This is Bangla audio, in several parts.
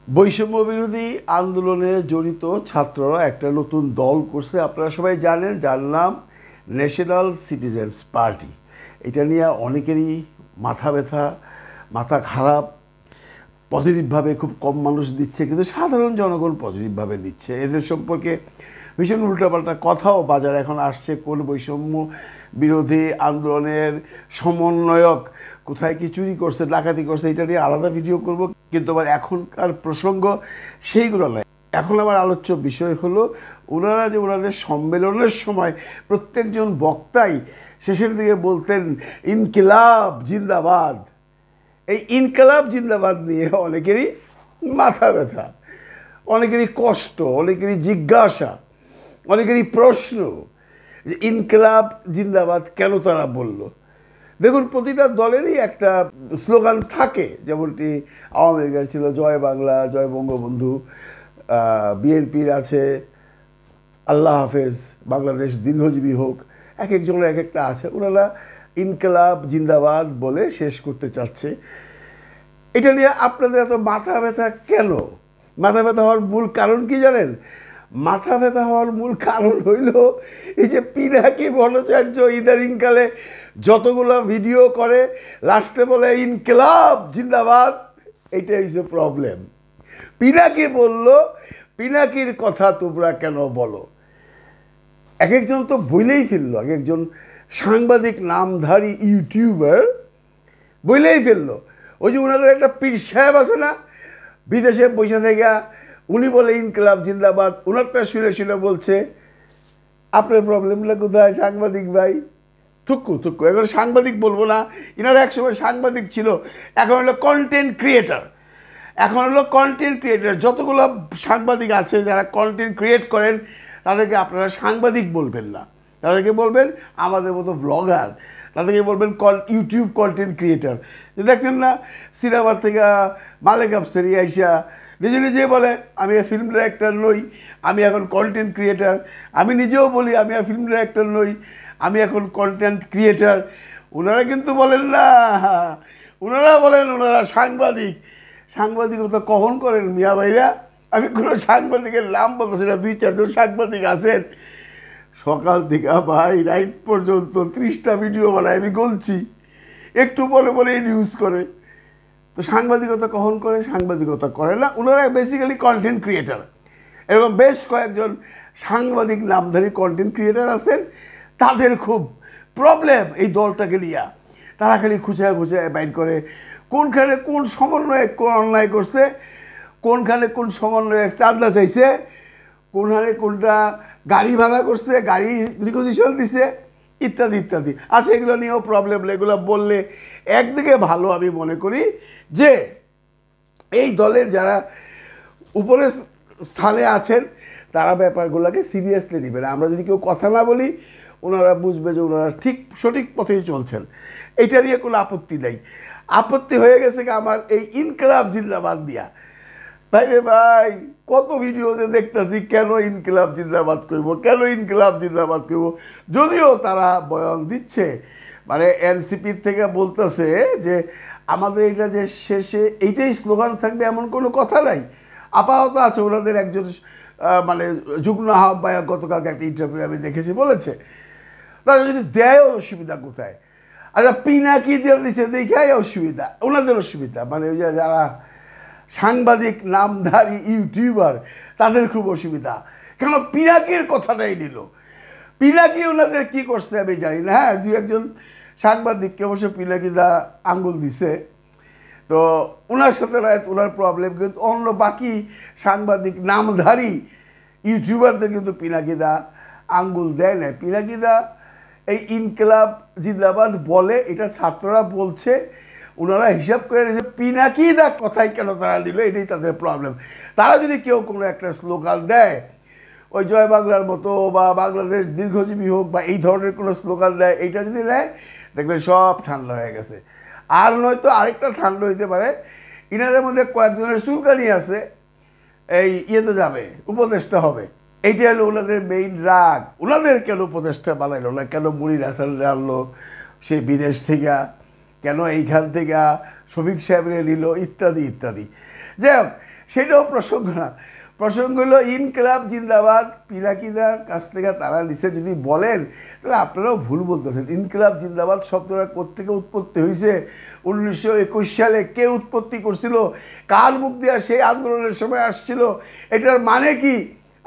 বৈষম্য বিরোধী আন্দোলনে জড়িত ছাত্ররা একটা নতুন দল করছে। আপনারা সবাই জানেন, যার নাম ন্যাশনাল সিটিজেন্স পার্টি। এটা নিয়ে অনেকেরই মাথা ব্যথা, মাথা খারাপ। পজিটিভভাবে খুব কম মানুষ দিচ্ছে, কিন্তু সাধারণ জনগণ পজিটিভভাবে নিচ্ছে। এদের সম্পর্কে ভীষণ উল্টাপাল্টা কথাও বাজারে এখন আসছে। কোন বৈষম্য বিরোধী আন্দোলনের সমন্বয়ক কোথায় কি চুরি করছে, ডাকাতি করছে, এটা নিয়ে আলাদা ভিডিও করব। কিন্তু আবার এখনকার প্রসঙ্গ সেইগুলো নয়। এখন আমার আলোচ্য বিষয় হলো, ওনারা যে ওনাদের সম্মেলনের সময় প্রত্যেকজন বক্তাই শেষের দিকে বলতেন ইনকিলাব জিন্দাবাদ। এই ইনকিলাব জিন্দাবাদ নিয়ে অনেকেরই মাথা ব্যথা, অনেকেরই কষ্ট, অনেকেরই জিজ্ঞাসা, অনেকেরই প্রশ্ন যে ইনকিলাব জিন্দাবাদ কেন তারা বলল। দেখুন, প্রতিটা দলেরই একটা স্লোগান থাকে, যেমনটি আওয়ামী লীগের ছিল জয় বাংলা, জয় বঙ্গবন্ধু, বিএনপির আছে আল্লাহ হাফেজ, বাংলাদেশ দীর্ঘজীবী হোক। এক একজনের এক একটা আছে। ওনারা ইনকিলাব জিন্দাবাদ বলে শেষ করতে চাচ্ছে। এটা নিয়ে আপনাদের এত মাথা ব্যথা কেন? মাথা ব্যথা হওয়ার মূল কারণ কি জানেন? মাথা ব্যথা হওয়ার মূল কারণ হইল এই যে পিনাকি ভট্টাচার্য ইদানিংকালে যতগুলো ভিডিও করে লাস্টে বলে ইনকিলাব জিন্দাবাদ। এইটা হচ্ছে প্রবলেম। পিনাকি বলল, পিনাকির কথা তোমরা কেন বলো? এক একজন তো বইলেই ফেললো, এক একজন সাংবাদিক নামধারী ইউটিউবার বইলেই ফেললো। ওই যে ওনাদের একটা পীর সাহেব আছে না, বিদেশে পয়সা থেকে, উনি বলে ইনকিলাব জিন্দাবাদ। ওনারটা শুনে শুনে বলছে আপনার প্রবলেমটা কোথায় সাংবাদিক ভাই? থুক্কু থুক্কু। এখন সাংবাদিক বলবো না, এনারা একসময় সাংবাদিক ছিল, এখন হলো কন্টেন্ট ক্রিয়েটার। এখন হলো কন্টেন্ট ক্রিয়েটার। যতগুলো সাংবাদিক আছে যারা কন্টেন্ট ক্রিয়েট করেন, তাদেরকে আপনারা সাংবাদিক বলবেন না, তাদেরকে বলবেন আমাদের মতো ব্লগার, তাদেরকে বলবেন ইউটিউব কন্টেন্ট ক্রিয়েটার। যে দেখছেন না, সিনেমার থেকে মালেক আফসারি আইসা নিজে নিজে বলে আমি আর ফিল্ম ডিরেক্টর নই, আমি এখন কন্টেন্ট ক্রিয়েটার। আমি নিজেও বলি আমি আর ফিল্ম ডিরেক্টর নই, আমি এখন কন্টেন্ট ক্রিয়েটার। ওনারা কিন্তু বলেন না, ওনারা বলেন ওনারা সাংবাদিক। সাংবাদিকতা কখন করেন মিয়া ভাইরা? আমি কোনো সাংবাদিকের নাম বলতেছি না, 2-4 জন সাংবাদিক আছেন সকাল থেকে ভাই রাইট পর্যন্ত 30টা ভিডিও বানায়, আমি বলছি একটু পরে পরে নিউজ করে। তো সাংবাদিকতা কখন করে? সাংবাদিকতা করে না, ওনারা বেসিক্যালি কন্টেন্ট ক্রিয়েটার। এরকম বেশ কয়েকজন সাংবাদিক নামধারী কন্টেন্ট ক্রিয়েটার আছেন, তাদের খুব প্রবলেম এই দলটাকে নিয়ে। তারা খালি খুঁচায় খুঁচায় বাইর করে কোনখানে কোন সমন্বয়ক কোন অন্যায় করছে, কোনখানে কোন সমন্বয়ক চাঁদা চাইছে, কোনখানে কোনটা গাড়ি ভাড়া করছে, গাড়ি রিকোজিশন দিছে, ইত্যাদি ইত্যাদি আছে। এগুলো নিয়েও প্রবলেম। এগুলো বললে একদিকে ভালো আমি মনে করি যে এই দলের যারা উপরে স্থানে আছেন তারা ব্যাপারগুলোকে সিরিয়াসলি নেবেন। আমরা যদি কেউ কথা না বলি, ওনারা বুঝবে যে ওনারা ঠিক সঠিক পথেই চলছেন। এইটা নিয়ে কোনো আপত্তি নেই। আপত্তি হয়ে গেছে কি আমার এই ইনকিলাব জিন্দাবাদ দিয়া। ভাই রে ভাই, কত ভিডিওতে দেখতেছি কেন ইনকিলাব জিন্দাবাদ করব, কেন ইনকিলাব জিন্দাবাদ করব। যদিও তারা বয়ান দিচ্ছে, মানে এনসিপির থেকে বলতেছে যে আমাদের এটা যে শেষে এইটাই স্লোগান থাকবে এমন কোনো কথা নাই। আপাতত আছে ওনাদের একজন মানে যুগ্ম আহ্বায়ক গতকালকে একটা ইন্টারভিউ আমি দেখেছি, বলেছে তারা যদি দেয় অসুবিধা কোথায়? আচ্ছা, পিনাকি দিয়ে দিচ্ছে দেখাই অসুবিধা, ওনাদের অসুবিধা। মানে ওই যে যারা সাংবাদিক নামধারী ইউটিউবার তাদের খুব অসুবিধা। কেন পিনাকির কথাটাই নিল? পিনাকি ওনাদের কি করছে আমি জানি না। হ্যাঁ, 2-1 সাংবাদিককে অবশ্য পিনাকিদা আঙ্গুল দিছে, তো ওনার সাথে ওনার প্রবলেম। কিন্তু অন্য বাকি সাংবাদিক নামধারী ইউটিউবারদের কিন্তু পিনাকিদা আঙ্গুল দেয় না। পিনাকিদা এই ইনকিলাব জিন্দাবাদ বলে, এটা ছাত্ররা বলছে, ওনারা হিসাব করে নিয়েছে পিনাকিদা কথাই কেন তারা নিল, এটাই তাদের প্রবলেম। তারা যদি কেউ কোনো একটা স্লোগান দেয়, ওই জয় বাংলার মতো বা বাংলাদেশ দীর্ঘজীবী হোক বা এই ধরনের কোনো স্লোগান দেয়, এইটা যদি নেয় দেখবেন সব ঠান্ডা হয়ে গেছে। আর নয়তো আরেকটা ঠান্ডা হইতে পারে, ইনাদের মধ্যে কয়েকজনের চুলকানি আছে, এই ইয়েতে যাবে, উপদেষ্টা হবে। এইটা হলো ওনাদের মেইন রাগ। ওনাদের কেন উপদেষ্টা বানাইলো না? কেন মুনির হাসান আনলো সে বিদেশ থেকে, কেন এইখান থেকে শফিক সাহেবরে নিল, ইত্যাদি ইত্যাদি। যাই হোক, সেটাও প্রসঙ্গ না। প্রসঙ্গ হলো ইনকিলাব জিন্দাবাদ পিনাকিদার কাছ থেকে তারা নিচে যদি বলেন তাহলে আপনারাও ভুল বলতেছেন। ইনকিলাব জিন্দাবাদ শব্দটা কোত্থেকে উৎপত্তি হয়েছে, 1921 সালে কে উৎপত্তি করছিল, কার মুখ দিয়ে সেই আন্দোলনের সময় আসছিল, এটার মানে কি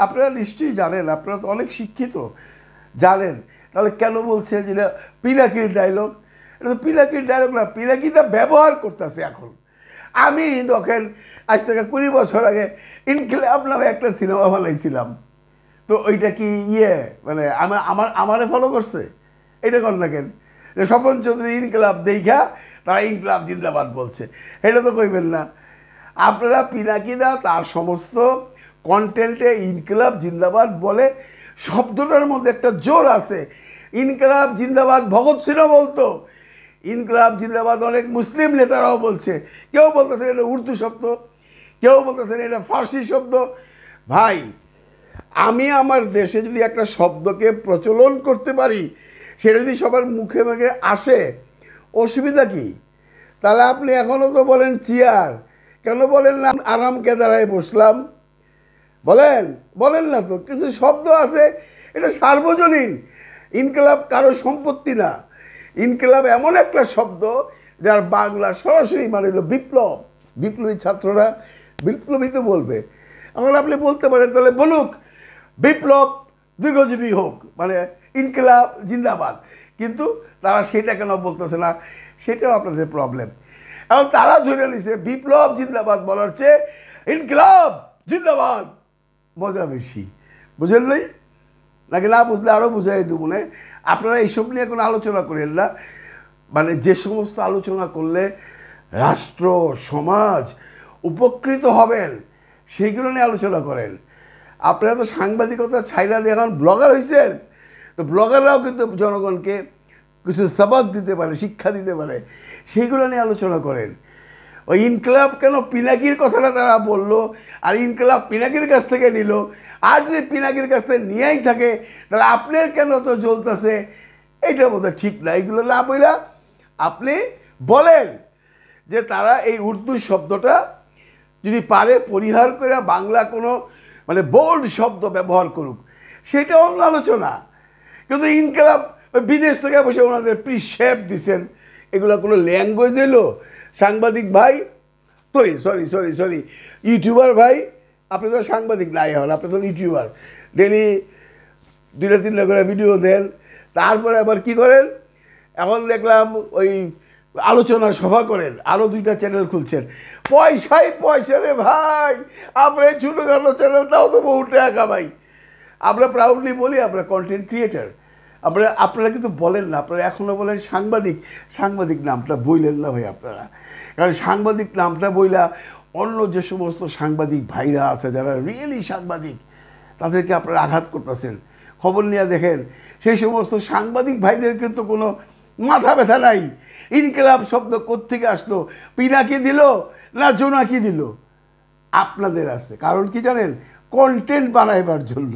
আপনারা নিশ্চয়ই জানেন। আপনারা তো অনেক শিক্ষিত, জানেন। তাহলে কেন বলছে যেটা পিনাকির ডায়লগ? এটা তো পিনাকির ডায়লগ না, পিনাকিটা ব্যবহার করতেছে এখন। আমি তখন আজ থেকে 20 বছর আগে ইনকিলাব নামে একটা সিনেমা বানাইছিলাম, তো ওইটা কি মানে আমারে ফলো করছে? এটা কর না কেন যে স্বপন চৌধুরী ইনকিলাব দেখা তারা ইনকিলাব জিন্দাবাদ বলছে, এটা তো কইবেন না আপনারা। পিনাকিদা তার সমস্ত কন্টেন্টে ইনকিলাব জিন্দাবাদ বলে, শব্দটার মধ্যে একটা জোর আছে। ইনকিলাব জিন্দাবাদ ভগৎ সিং বলতো, ইনকিলাব জিন্দাবাদ অনেক মুসলিম নেতারাও বলছে। কেউ বলতেছেন এটা উর্দু শব্দ, কেউ বলতেছেন এটা ফার্সি শব্দ। ভাই, আমি আমার দেশে যদি একটা শব্দকে প্রচলন করতে পারি, সেটা যদি সবার মুখে মুখে আসে, অসুবিধা কি? তাহলে আপনি এখনও তো বলেন চেয়ার, কেন বলেন না আরাম কেদারায় বসলাম? বলেন না তো। কিছু শব্দ আছে, এটা সার্বজনীন। ইনকিলাব কারো সম্পত্তি না। ইনকিলাব এমন একটা শব্দ যার বাংলা সরাসরি মানে হলো বিপ্লব। বিপ্লবী ছাত্ররা বিপ্লবী তো বলবে। এখন আপনি বলতে পারেন তাহলে বলুক বিপ্লব দীর্ঘজীবী হোক, মানে ইনকিলাব জিন্দাবাদ, কিন্তু তারা সেটা কেন বলতেছে না, সেটাও আপনাদের প্রবলেম। এবং তারা ধরে নিছে বিপ্লব জিন্দাবাদ বলার চেয়ে ইনকিলাব জিন্দাবাদ মজা বেশি। বুঝেন নাই? নাকি না বুঝলে আরও বুঝাই দেবো না। আপনারা এইসব নিয়ে কোনো আলোচনা করেন না। মানে যে সমস্ত আলোচনা করলে রাষ্ট্র সমাজ উপকৃত হবেন সেইগুলো নিয়ে আলোচনা করেন। আপনারা তো সাংবাদিকতা ছাইরা দিয়ে এখন ব্লগার হয়েছেন, তো ব্লগাররাও কিন্তু জনগণকে কিছু সবক দিতে পারে, শিক্ষা দিতে পারে, সেইগুলো নিয়ে আলোচনা করেন। ওই ইনকিলাব কেন পিনাকির কথাটা তারা বললো, আর ইনকিলাব পিনাকির কাছ থেকে নিল, আর যদি পিনাকির কাছ থেকে নিয়েই থাকে তাহলে আপনার কেন তো জ্বলতেছে, এইটা বোধহয় ঠিক না। এইগুলো না বইলা আপনি বলেন যে তারা এই উর্দু শব্দটা যদি পারে পরিহার করে বাংলা কোনো মানে বোল্ড শব্দ ব্যবহার করুক, সেটা অন্য আলোচনা। কিন্তু ইনকিলাব বিদেশ থেকে বসে ওনাদের প্রিশেপ দিচ্ছেন, এগুলো কোনো ল্যাঙ্গুয়েজ এলো? সাংবাদিক ভাই, সরি ইউটিউবার ভাই, আপনি তো সাংবাদিক নাই হন, আপনি তো ইউটিউবার, ডেলি 2-3টা করে ভিডিও দেন, তারপরে আবার কি করেন, এখন দেখলাম ওই আলোচনা সভা করেন, আরও 2টা চ্যানেল খুলছেন। পয়সা রে ভাই, আমরা এই ছোটোখাটো চ্যানেলটাও তো বহু টাকা কামাই। আমরা প্রাউডলি বলি আমরা কন্টেন্ট ক্রিয়েটার। আপনারা কিন্তু বলেন না, আপনারা এখনও বলেন সাংবাদিক নামটা বইলেন না ভাই আপনারা। কারণ সাংবাদিক নামটা বইলা অন্য যে সমস্ত সাংবাদিক ভাইরা আছে যারা রিয়েলি সাংবাদিক, তাদেরকে আপনারা আঘাত করতেছেন। খবর নিয়ে দেখেন সেই সমস্ত সাংবাদিক ভাইদের কিন্তু কোনো মাথা ব্যথা নাই। ইনকিলাব শব্দ কোত্থেকে আসলো, পিনাকি দিল না জোনাকি দিল? আপনাদের আছে। কারণ কি জানেন? কন্টেন্ট বানাইবার জন্য।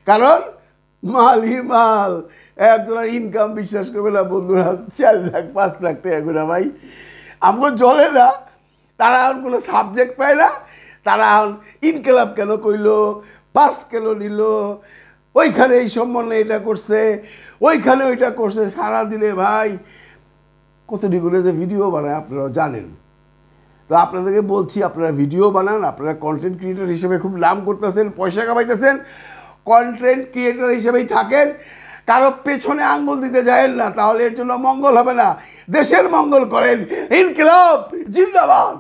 কারণ মালই মাল, একজনের ইনকাম বিশ্বাস করবে না বন্ধুরা, 4 লাখ 5 লাখ টাকা করে ভাই আমগো চলে না। তারা এখন কোনো সাবজেক্ট পায় না, তারা এখন ইনকিলাব কেন কইলো, পাস কেন নিল, ওইখানে এই সম্বন্ধে এটা করছে, ওইখানে ওইটা করছে, সারা দিলে ভাই কতটিগুলো যে ভিডিও বানায় আপনারাও জানেন। তো আপনাদেরকে বলছি আপনারা ভিডিও বানান, আপনারা কন্টেন্ট ক্রিয়েটর হিসেবে খুব নাম করতেছেন, পয়সা কামাইতেছেন, কন্টেন্ট ক্রিয়েটর হিসেবেই থাকেন, কারো পেছনে আঙ্গুল দিতে যায়েন না, তাহলে এর জন্য মঙ্গল হবে না। দেশের মঙ্গল করেন। ইনকিলাব জিন্দাবাদ।